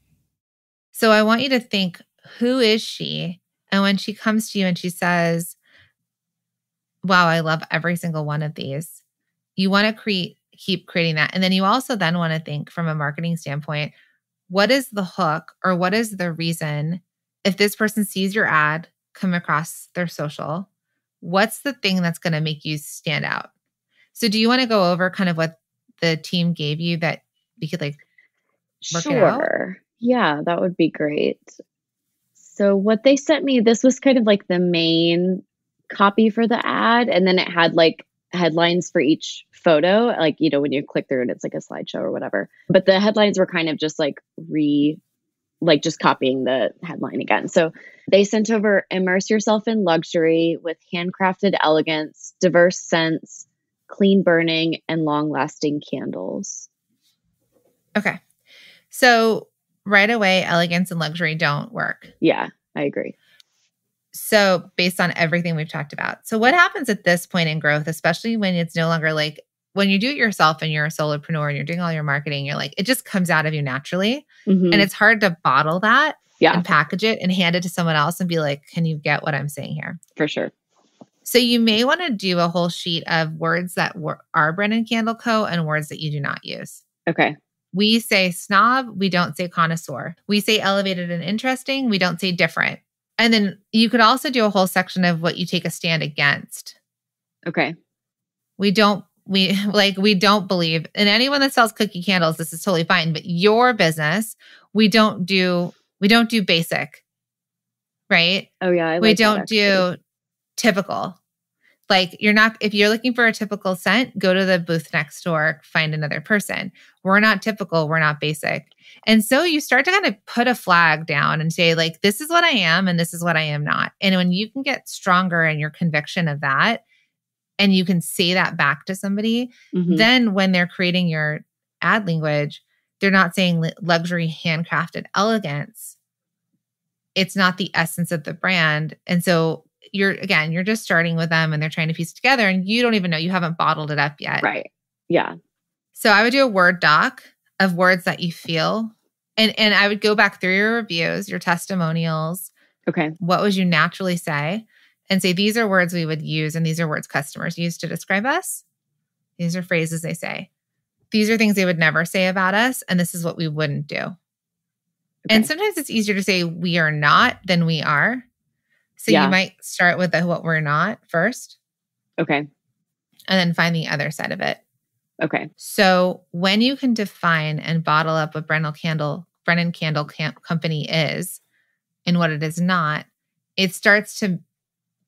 Speaker 3: So I want you to think, who is she? And when she comes to you and she says, wow, I love every single one of these, you want to keep creating that. And then you also then want to think from a marketing standpoint, what is the hook or what is the reason if this person sees your ad come across their social, what's the thing that's going to make you stand out? So do you want to go over kind of what the team gave you that we could like work it out?
Speaker 2: Sure. Yeah, that would be great. So what they sent me, this was kind of like the main copy for the ad. And then it had like headlines for each photo, like, you know, when you click through and it's like a slideshow or whatever. But the headlines were kind of just like just copying the headline again. So they sent over, immerse yourself in luxury with handcrafted elegance, diverse scents, clean burning, and long-lasting candles.
Speaker 3: Okay. So right away, elegance and luxury don't work.
Speaker 2: Yeah, I agree.
Speaker 3: So based on everything we've talked about. So what happens at this point in growth, especially when it's no longer like when you do it yourself and you're a solopreneur and you're doing all your marketing, you're like, it just comes out of you naturally.
Speaker 2: Mm-hmm.
Speaker 3: And it's hard to bottle that
Speaker 2: Yeah,
Speaker 3: and package it and hand it to someone else and be like, can you get what I'm saying here?
Speaker 2: for sure.
Speaker 3: So you may want to do a whole sheet of words that are Brennan Candle Co. and words that you do not use.
Speaker 2: Okay.
Speaker 3: We say snob. We don't say connoisseur. We say elevated and interesting. We don't say different. And then you could also do a whole section of what you take a stand against.
Speaker 2: Okay.
Speaker 3: We don't believe, and anyone that sells cookie candles, this is totally fine, but your business, we don't do basic, right?
Speaker 2: Oh yeah. I like
Speaker 3: We don't
Speaker 2: that,
Speaker 3: do typical. Like if you're looking for a typical scent, go to the booth next door, find another person. We're not typical. We're not basic. And so you start to kind of put a flag down and say like, this is what I am and this is what I am not. And when you can get stronger in your conviction of that, and you can say that back to somebody,
Speaker 2: Mm-hmm.
Speaker 3: then when they're creating your ad language, they're not saying luxury handcrafted elegance. It's not the essence of the brand. And so you're just starting with them and they're trying to piece it together and you don't even know, you haven't bottled it up yet.
Speaker 2: Right. Yeah.
Speaker 3: So I would do a Word doc of words that you feel. And I would go back through your reviews, your testimonials.
Speaker 2: Okay.
Speaker 3: What would you naturally say? And say, these are words we would use and these are words customers use to describe us. These are phrases they say. These are things they would never say about us. And this is what we wouldn't do. Okay. And sometimes it's easier to say we are not than we are. So you might start with what we're not first.
Speaker 2: Okay.
Speaker 3: And then find the other side of it.
Speaker 2: Okay.
Speaker 3: So when you can define and bottle up what Brennan Candle Company is and what it is not, it starts to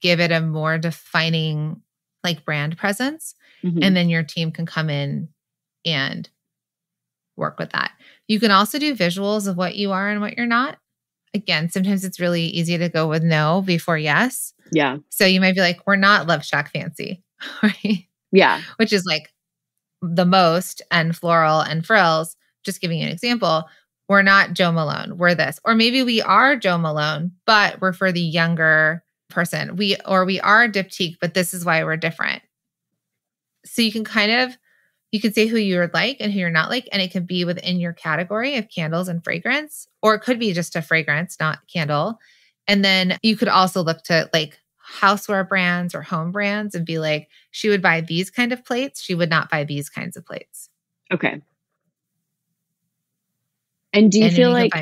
Speaker 3: give it a more defining like brand presence.
Speaker 2: Mm-hmm.
Speaker 3: And then your team can come in and work with that. You can also do visuals of what you are and what you're not. Again, sometimes it's really easy to go with no before yes.
Speaker 2: Yeah.
Speaker 3: So you might be like, we're not Love Shack fancy, right?
Speaker 2: Yeah.
Speaker 3: Which is like the most and floral and frills. Just giving you an example. We're not Joe Malone. We're this. Or maybe we are Joe Malone, but we're for the younger person. We are diptyque, but this is why we're different. So you can say who you're like and who you're not like, and it could be within your category of candles and fragrance, or it could be just a fragrance, not candle. And then you could also look to like houseware brands or home brands and be like, she would buy these kind of plates. She would not buy these kinds of plates.
Speaker 2: Okay. And do you feel like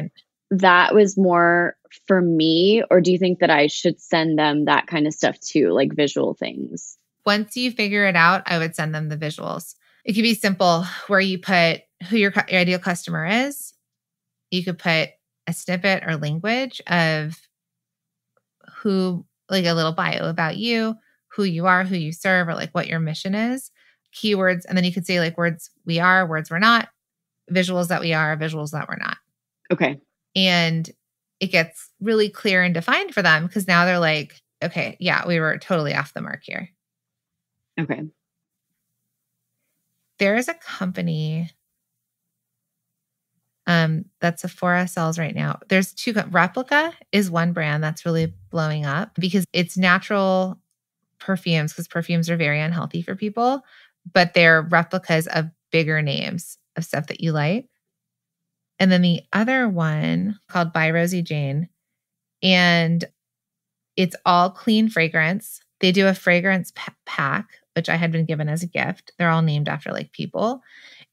Speaker 2: that was more for me, or do you think that I should send them that kind of stuff too, like visual things?
Speaker 3: Once you figure it out, I would send them the visuals. It could be simple where you put who your ideal customer is. You could put a snippet or language of who, like a little bio about you, who you are, who you serve, or like what your mission is, keywords. And then you could say like words we are, words we're not, visuals that we are, visuals that we're not.
Speaker 2: Okay.
Speaker 3: And it gets really clear and defined for them because now they're like, okay, yeah, we were totally off the mark here.
Speaker 2: Okay.
Speaker 3: There is a company that Sephora sells right now. There's two. Replica is one brand that's really blowing up because it's natural perfumes, because perfumes are very unhealthy for people, but they're replicas of bigger names of stuff that you like. And then the other one called By Rosie Jane, and it's all clean fragrance. They do a fragrance pack, which I had been given as a gift. They're all named after like people.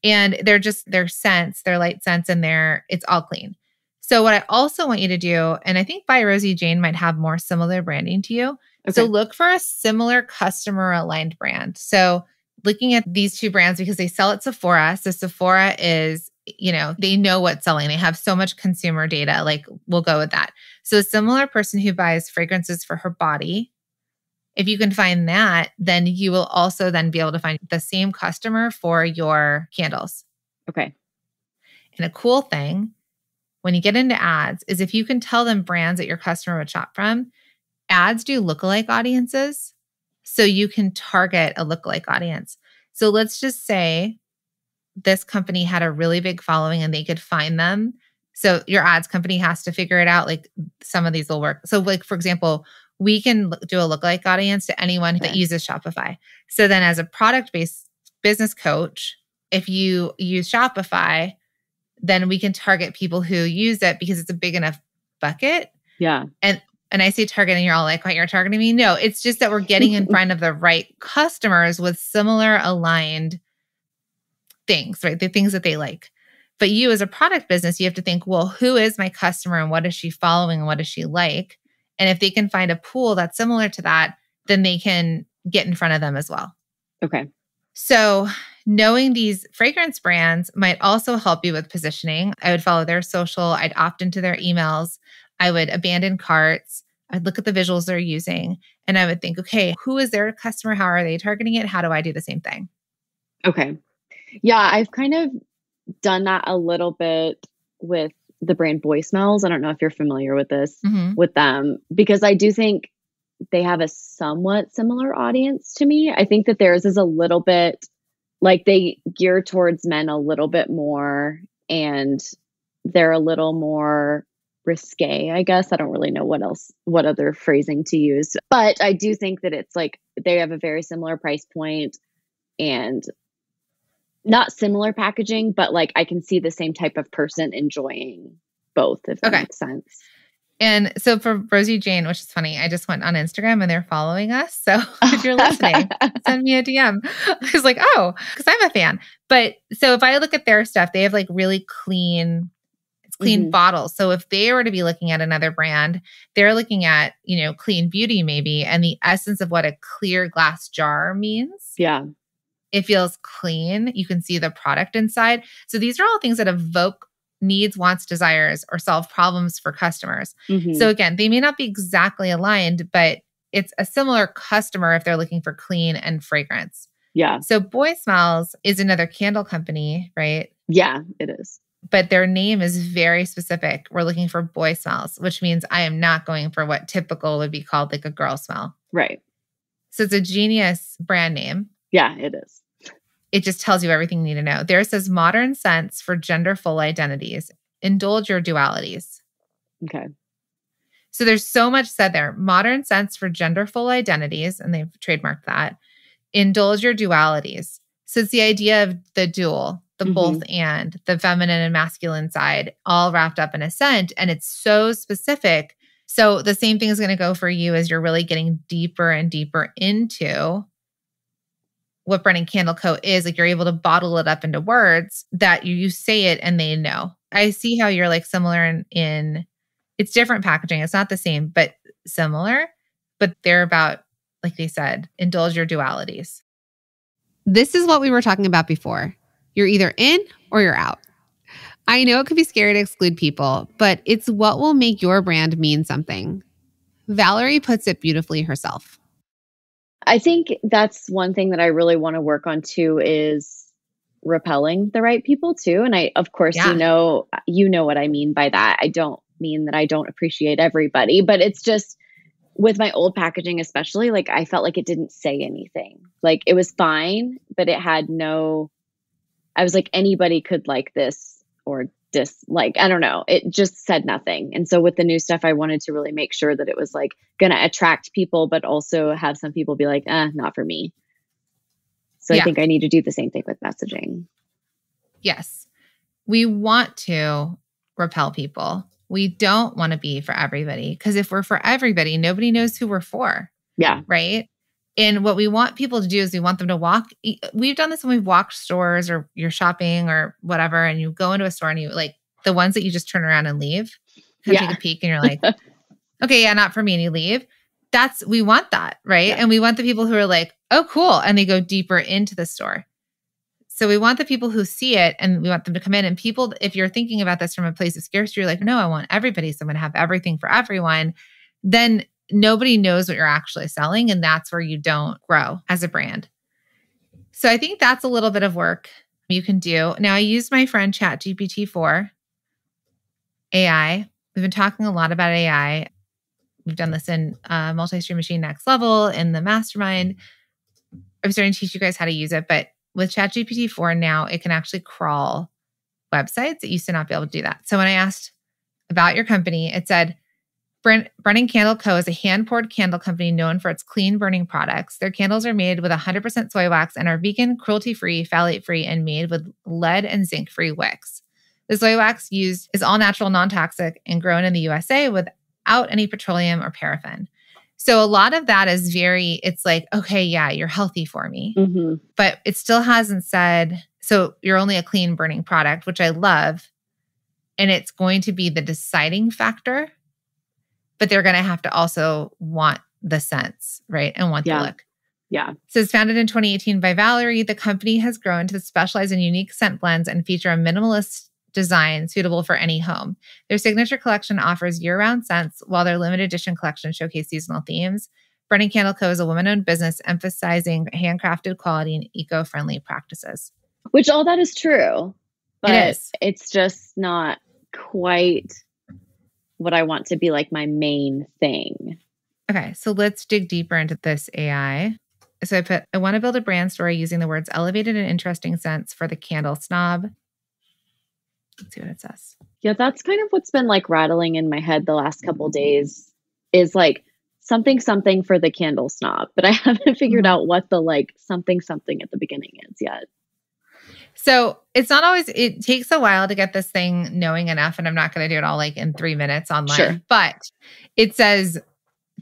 Speaker 3: And they're just their scents, their light scents, and it's all clean. So what I also want you to do, and I think By Rosie Jane might have more similar branding to you. Okay. So look for a similar customer aligned brand. So looking at these two brands because they sell at Sephora. So Sephora is, they know what's selling. They have so much consumer data. Like we'll go with that. So a similar person who buys fragrances for her body, if you can find that, then you will also then be able to find the same customer for your candles.
Speaker 2: Okay.
Speaker 3: And a cool thing when you get into ads is if you can tell them brands that your customer would shop from, ads do lookalike audiences. So you can target a lookalike audience. So let's just say this company had a really big following and they could find them. So your ads company has to figure it out. Like some of these will work. So like, for example, we can do a lookalike audience to anyone that uses Shopify. So then as a product-based business coach, if you use Shopify, then we can target people who use it because it's a big enough bucket.
Speaker 2: Yeah.
Speaker 3: And I say target and you're all like, what, you're targeting me? No, it's just that we're getting in front of the right customers with similar aligned things, right? The things that they like. But you as a product business, you have to think, well, who is my customer and what is she following and what does she like? And if they can find a pool that's similar to that, then they can get in front of them as well.
Speaker 2: Okay.
Speaker 3: So knowing these fragrance brands might also help you with positioning. I would follow their social. I'd opt into their emails. I would abandon carts. I'd look at the visuals they're using. And I would think, okay, who is their customer? How are they targeting it? How do I do the same thing?
Speaker 2: Okay. Yeah, I've kind of done that a little bit with the brand Boy Smells. I don't know if you're familiar with this, with them, because I do think they have a somewhat similar audience to me. I think that theirs is a little bit like they gear towards men a little bit more and they're a little more risque, I guess. I don't really know what other phrasing to use, but I do think that it's like they have a very similar price point and not similar packaging, but like I can see the same type of person enjoying both, if that makes sense.
Speaker 3: And so for Rosie Jane, which is funny, I just went on Instagram and they're following us. So if you're listening, send me a DM. I was like, oh, because I'm a fan. But so if I look at their stuff, they have like really clean bottles. So if they were to be looking at another brand, they're looking at, clean beauty maybe, and the essence of what a clear glass jar means.
Speaker 2: Yeah.
Speaker 3: It feels clean. You can see the product inside. So these are all things that evoke needs, wants, desires, or solve problems for customers. So again, they may not be exactly aligned, but it's a similar customer if they're looking for clean and fragrance.
Speaker 2: Yeah.
Speaker 3: So Boy Smells is another candle company, right?
Speaker 2: Yeah, it is.
Speaker 3: But their name is very specific. We're looking for boy smells, which means I am not going for what typical would be called like a girl smell.
Speaker 2: Right.
Speaker 3: So it's a genius brand name.
Speaker 2: Yeah, it is.
Speaker 3: It just tells you everything you need to know. There says modern scents for genderful identities. Indulge your dualities.
Speaker 2: Okay.
Speaker 3: So there's so much said there. Modern scents for genderful identities, and they've trademarked that. Indulge your dualities. So it's the idea of the dual, the both and, the feminine and masculine side, all wrapped up in a scent. And it's so specific. So the same thing is going to go for you as you're really getting deeper and deeper into what Brennan Candle Co. is. Like you're able to bottle it up into words that you say it and they know. I see how you're like similar in it's different packaging. It's not the same, but similar. But they're about, like they said, indulge your dualities.
Speaker 1: This is what we were talking about before. You're either in or you're out. I know it could be scary to exclude people, but it's what will make your brand mean something. Valery puts it beautifully herself.
Speaker 2: I think that's one thing that I really want to work on too is repelling the right people too. And I, of course, you know what I mean by that. I don't mean that I don't appreciate everybody, but it's just with my old packaging, especially, like I felt like it didn't say anything. Like it was fine, but it had I was like, anybody could like this or dislike. I don't know. It just said nothing. And so with the new stuff, I wanted to really make sure that it was like going to attract people, but also have some people be like, not for me. So I think I need to do the same thing with messaging.
Speaker 3: Yes. We want to repel people. We don't want to be for everybody, because if we're for everybody, nobody knows who we're for.
Speaker 2: Yeah.
Speaker 3: Right. And what we want people to do is we want them to walk. We've done this when we've walked stores or you're shopping or whatever, and you go into a store and you like the ones that you just turn around and leave, take a peek and you're like, okay, yeah, not for me. And you leave. We want that. Right. Yeah. And we want the people who are like, oh, cool. And they go deeper into the store. So we want the people who see it and we want them to come in. And people, if you're thinking about this from a place of scarcity, you're like, no, I want everybody. So I'm going to have everything for everyone. Then nobody knows what you're actually selling. And that's where you don't grow as a brand. So I think that's a little bit of work you can do. Now, I use my friend ChatGPT for AI. We've been talking a lot about AI. We've done this in Multi-Stream Machine Next Level, in the Mastermind. I'm starting to teach you guys how to use it. But with ChatGPT 4 now, it can actually crawl websites. It used to not be able to do that. So when I asked about your company, it said, Brennan Candle Co. is a hand-poured candle company known for its clean burning products. Their candles are made with 100% soy wax and are vegan, cruelty-free, phthalate-free, and made with lead and zinc-free wicks. The soy wax used is all natural, non-toxic, and grown in the USA without any petroleum or paraffin. So a lot of that is it's like, okay, yeah, you're healthy for me. Mm-hmm. But it still hasn't said, so you're only a clean burning product, which I love. And it's going to be the deciding factor. But they're going to have to also want the scents, right? And want the look.
Speaker 2: Yeah.
Speaker 3: So it's founded in 2018 by Valery. The company has grown to specialize in unique scent blends and feature a minimalist design suitable for any home. Their signature collection offers year-round scents, while their limited edition collection showcase seasonal themes. Brennan Candle Co. is a woman-owned business emphasizing handcrafted quality and eco-friendly practices.
Speaker 2: Which all that is true, but it's just not quite what I want to be like my main thing.
Speaker 3: Okay, so let's dig deeper into this AI. So I want to build a brand story using the words elevated and interesting scents for the candle snob. Let's see what it says.
Speaker 2: Yeah, that's kind of what's been like rattling in my head the last couple of days is like something for the candle snob, but I haven't figured out what the like something at the beginning is yet.
Speaker 3: So it's not always, it takes a while to get this thing knowing enough, and I'm not going to do it all like in 3 minutes online, sure. But it says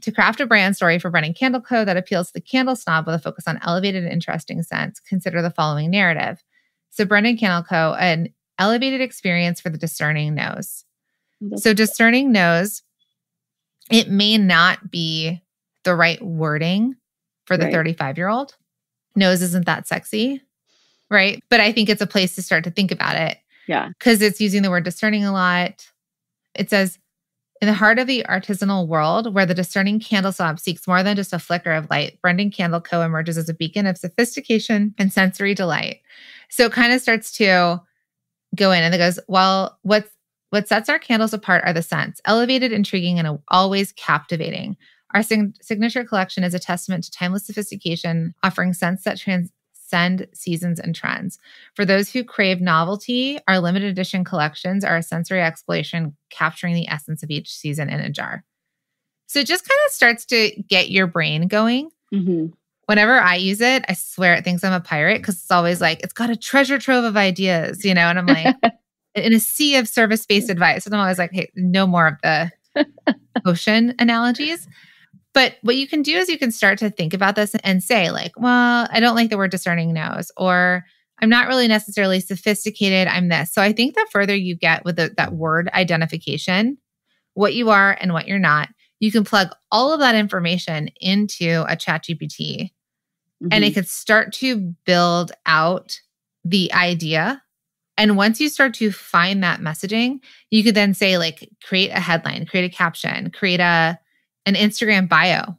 Speaker 3: to craft a brand story for Brennan Candle Co. that appeals to the candle snob with a focus on elevated and interesting scents, consider the following narrative. So Brennan Candle Co., an elevated experience for the discerning nose. So discerning nose, it may not be the right wording for the 35-year-old. Nose isn't that sexy, right? But I think it's a place to start to think about it.
Speaker 2: Yeah.
Speaker 3: Because it's using the word discerning a lot. It says, in the heart of the artisanal world, where the discerning candle snob seeks more than just a flicker of light, Brennan Candle Co. emerges as a beacon of sophistication and sensory delight. So it kind of starts to go in and it goes, well, what sets our candles apart are the scents, elevated, intriguing, and always captivating. Our signature collection is a testament to timeless sophistication, offering scents that transcend seasons and trends. For those who crave novelty, our limited edition collections are a sensory exploration, capturing the essence of each season in a jar. So it just kind of starts to get your brain going. Mm-hmm. Whenever I use it, I swear it thinks I'm a pirate because it's always like, it's got a treasure trove of ideas, and I'm like, in a sea of service-based advice. And I'm always like, hey, no more of the ocean analogies. But what you can do is you can start to think about this and say like, well, I don't like the word discerning nose, or I'm not really necessarily sophisticated, I'm this. So I think the further you get with that word identification, what you are and what you're not, you can plug all of that information into a ChatGPT. Mm-hmm. And it could start to build out the idea. And once you start to find that messaging, you could then say like, create a headline, create a caption, create an Instagram bio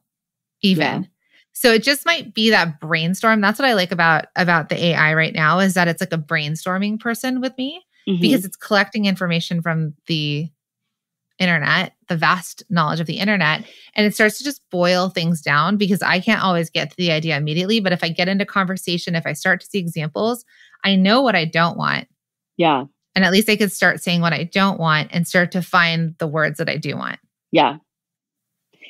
Speaker 3: even. Yeah. So it just might be that brainstorm. That's what I like about the AI right now, is that it's like a brainstorming person with me, mm-hmm. because it's collecting information from the internet, the vast knowledge of the internet, and it starts to just boil things down because I can't always get to the idea immediately. But if I get into conversation, if I start to see examples, I know what I don't want.
Speaker 2: Yeah.
Speaker 3: And at least I could start saying what I don't want and start to find the words that I do want.
Speaker 2: Yeah.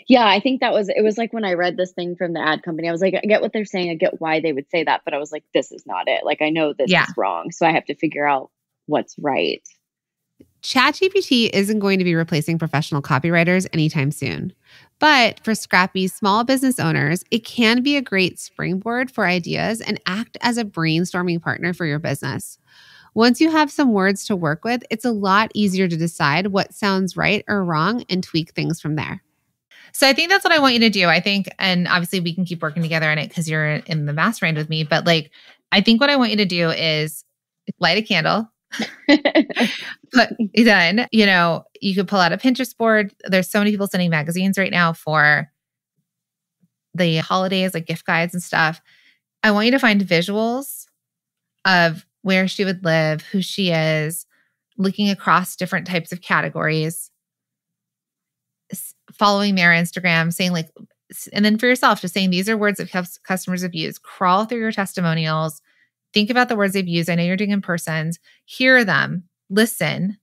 Speaker 2: Yeah, I think it was like when I read this thing from the ad company, I was like, I get what they're saying. I get why they would say that, but I was like, this is not it. Like, I know this is wrong. So I have to figure out what's right.
Speaker 1: ChatGPT isn't going to be replacing professional copywriters anytime soon. But for scrappy small business owners, it can be a great springboard for ideas and act as a brainstorming partner for your business. Once you have some words to work with, it's a lot easier to decide what sounds right or wrong and tweak things from there.
Speaker 3: So I think that's what I want you to do. I think, and obviously we can keep working together on it because you're in the mastermind with me, but like, I think what I want you to do is light a candle. But then, you could pull out a Pinterest board. There's so many people sending magazines right now for the holidays, like gift guides and stuff. I want you to find visuals of where she would live, who she is, looking across different types of categories, following their Instagram, saying like, and then for yourself, just saying, these are words that customers have used. Crawl through your testimonials. Think about the words they've used. I know you're doing in-persons. Hear them, listen,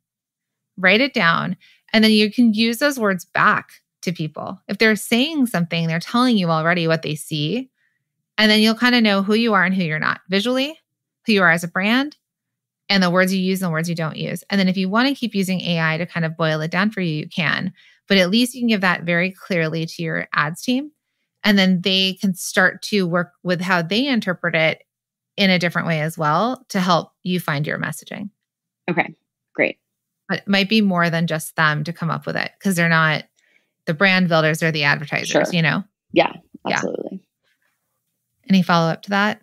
Speaker 3: write it down, and then you can use those words back to people. If they're saying something, they're telling you already what they see, and then you'll kind of know who you are and who you're not visually, who you are as a brand, and the words you use and the words you don't use. And then if you want to keep using AI to kind of boil it down for you, you can. But at least you can give that very clearly to your ads team, and then they can start to work with how they interpret it in a different way as well to help you find your messaging.
Speaker 2: Okay, great.
Speaker 3: But it might be more than just them to come up with it because they're not the brand builders, they're the advertisers,
Speaker 2: Sure. Yeah, absolutely.
Speaker 3: Yeah. Any follow-up to that?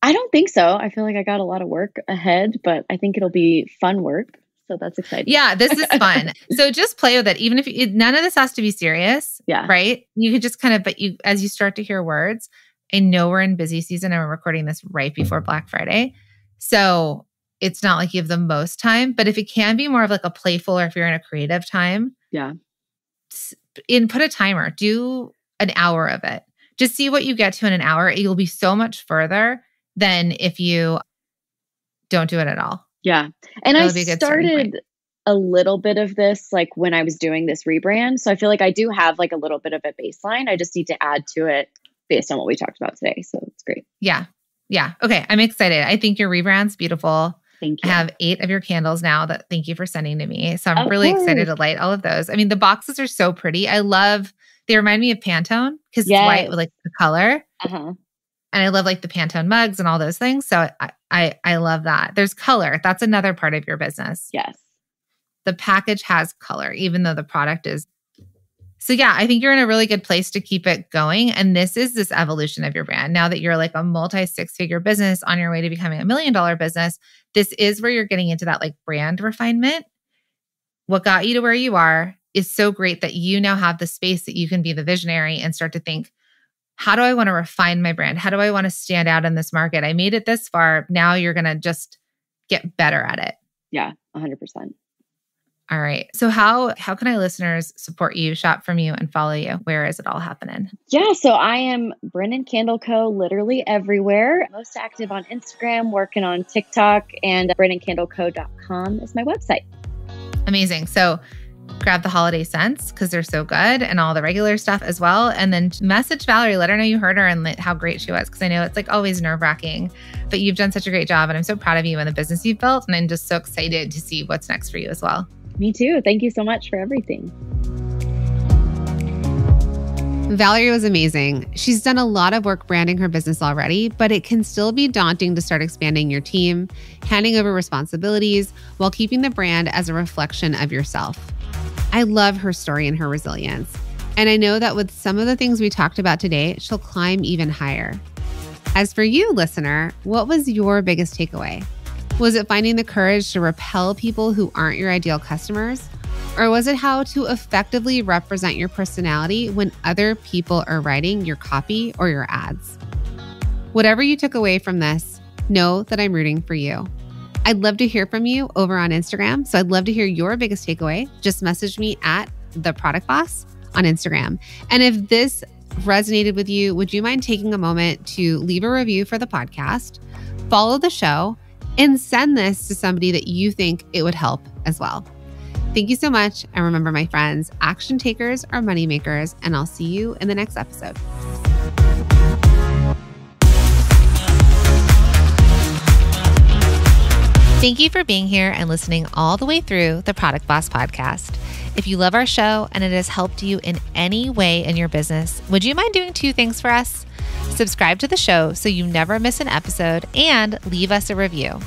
Speaker 2: I don't think so. I feel like I got a lot of work ahead, but I think it'll be fun work. So that's exciting.
Speaker 3: Yeah, this is fun. So just play with it. Even if none of this has to be serious, right? You could just kind of, as you start to hear words, I know we're in busy season and we're recording this right before Black Friday. So it's not like you have the most time, but if it can be more of like a playful, or if you're in a creative time, put a timer, do an hour of it. Just see what you get to in an hour. You'll be so much further than if you don't do it at all.
Speaker 2: Yeah. And I started a little bit of this like when I was doing this rebrand. So I feel like I do have like a little bit of a baseline. I just need to add to it based on what we talked about today. So it's great.
Speaker 3: Yeah. Yeah. Okay. I'm excited. I think your rebrand's beautiful.
Speaker 2: Thank you.
Speaker 3: I have 8 of your candles now that thank you for sending to me. So I'm really excited to light all of those. I mean, the boxes are so pretty. They remind me of Pantone because it's white with like the color. And I love like the Pantone mugs and all those things. So I love that. There's color. That's another part of your business.
Speaker 2: Yes.
Speaker 3: The package has color, even though the product is. So yeah, I think you're in a really good place to keep it going. And this is this evolution of your brand. Now that you're like a multi-6-figure business on your way to becoming $1 million business, this is where you're getting into that like brand refinement. What got you to where you are is so great that you now have the space that you can be the visionary and start to think, how do I want to refine my brand? How do I want to stand out in this market? I made it this far. Now you're going to just get better at it.
Speaker 2: Yeah, 100%.
Speaker 3: All right. So how can our listeners support you, shop from you, and follow you? Where is it all happening?
Speaker 2: Yeah. So I am Brennan Candle Co. literally everywhere. Most active on Instagram, working on TikTok, and BrennanCandleCo.com is my website.
Speaker 3: Amazing. So grab the holiday scents because they're so good and all the regular stuff as well. And then message Valery, let her know you heard her and how great she was. Because I know it's like always nerve-wracking, but you've done such a great job and I'm so proud of you and the business you've built. And I'm just so excited to see what's next for you as well.
Speaker 2: Me too. Thank you so much for everything.
Speaker 1: Valery was amazing. She's done a lot of work branding her business already, but it can still be daunting to start expanding your team, handing over responsibilities while keeping the brand as a reflection of yourself. I love her story and her resilience. And I know that with some of the things we talked about today, she'll climb even higher. As for you, listener, what was your biggest takeaway? Was it finding the courage to repel people who aren't your ideal customers? Or was it how to effectively represent your personality when other people are writing your copy or your ads? Whatever you took away from this, know that I'm rooting for you. I'd love to hear from you over on Instagram. So I'd love to hear your biggest takeaway. Just message me at The Product Boss on Instagram. And if this resonated with you, would you mind taking a moment to leave a review for the podcast, follow the show, and send this to somebody that you think it would help as well? Thank you so much. And remember, my friends, action takers are money makers, and I'll see you in the next episode.
Speaker 3: Thank you for being here and listening all the way through the Product Boss podcast. If you love our show and it has helped you in any way in your business, would you mind doing 2 things for us? Subscribe to the show so you never miss an episode, and leave us a review.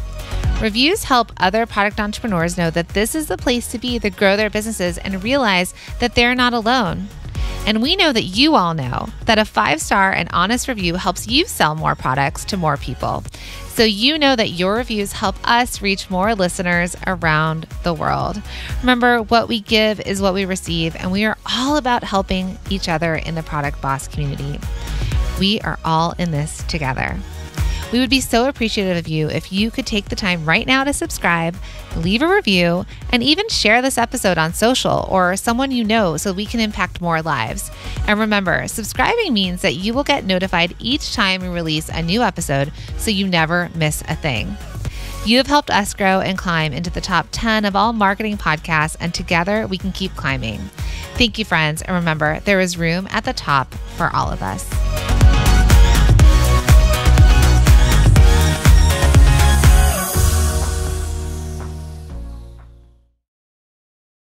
Speaker 3: Reviews help other product entrepreneurs know that this is the place to be to grow their businesses and realize that they're not alone. And we know that you all know that a 5-star and honest review helps you sell more products to more people. So you know that your reviews help us reach more listeners around the world. Remember, what we give is what we receive, and we are all about helping each other in the Product Boss community. We are all in this together. We would be so appreciative of you if you could take the time right now to subscribe, leave a review, and even share this episode on social or someone you know so we can impact more lives. And remember, subscribing means that you will get notified each time we release a new episode so you never miss a thing. You have helped us grow and climb into the top 10 of all marketing podcasts, and together we can keep climbing. Thank you, friends. And remember, there is room at the top for all of us.